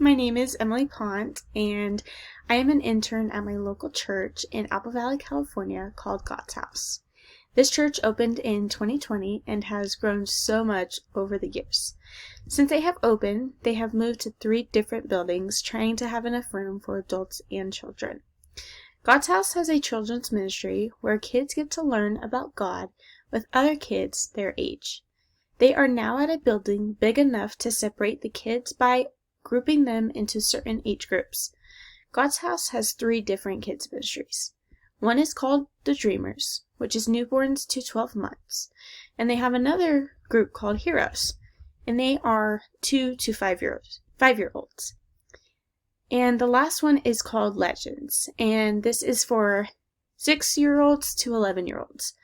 my name is Emily Pont, and I am an intern at my local church in Apple Valley, California called God's House. This church opened in 2020 and has grown so much over the years. Since they have opened, they have moved to 3 different buildings, trying to have enough room for adults and children. God's House has a children's ministry where kids get to learn about God with other kids their age. They are now at a building big enough to separate the kids by grouping them into certain age groups. God's House has 3 different kids ministries. One is called The Dreamers, which is newborns to 12 months, and they have another group called Heroes, and they are 2 to 5-year-olds. And the last one is called Legends, and this is for 6-year-olds to 11-year-olds.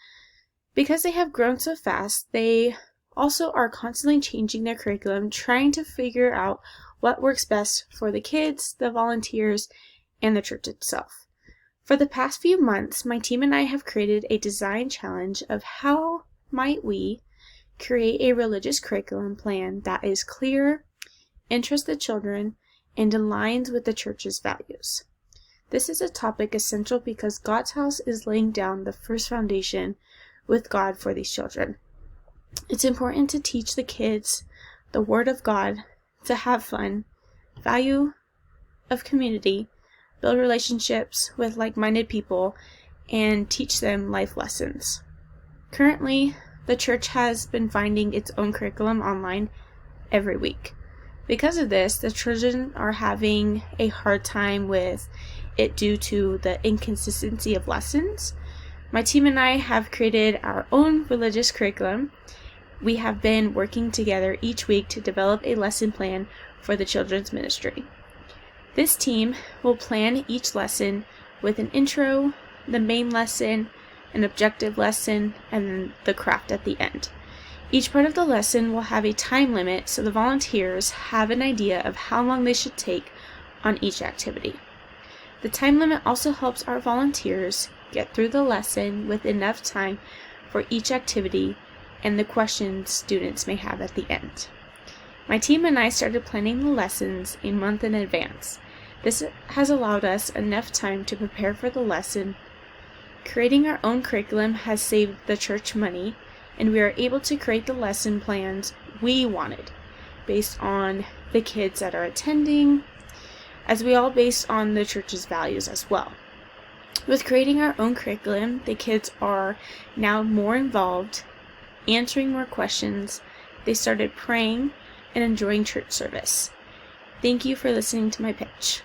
Because they have grown so fast, they also are constantly changing their curriculum, trying to figure out what works best for the kids, the volunteers, and the church itself. For the past few months, my team and I have created a design challenge of how might we create a religious curriculum plan that is clear, interests the children, and aligns with the church's values. This is a topic essential because God's House is laying down the first foundation with God for these children. It's important to teach the kids the Word of God, to have fun, value of community, build relationships with like-minded people, and teach them life lessons. Currently, the church has been finding its own curriculum online every week. Because of this, the children are having a hard time with it due to the inconsistency of lessons. My team and I have created our own religious curriculum. We have been working together each week to develop a lesson plan for the children's ministry. This team will plan each lesson with an intro, the main lesson, an objective lesson, and then the craft at the end. Each part of the lesson will have a time limit so the volunteers have an idea of how long they should take on each activity. The time limit also helps our volunteers get through the lesson with enough time for each activity and the questions students may have at the end. My team and I started planning the lessons a month in advance. This has allowed us enough time to prepare for the lesson. Creating our own curriculum has saved the church money, and we are able to create the lesson plans we wanted based on the kids that are attending, as we all based on the church's values as well. With creating our own curriculum, the kids are now more involved, answering more questions. They started praying and enjoying church service. Thank you for listening to my pitch.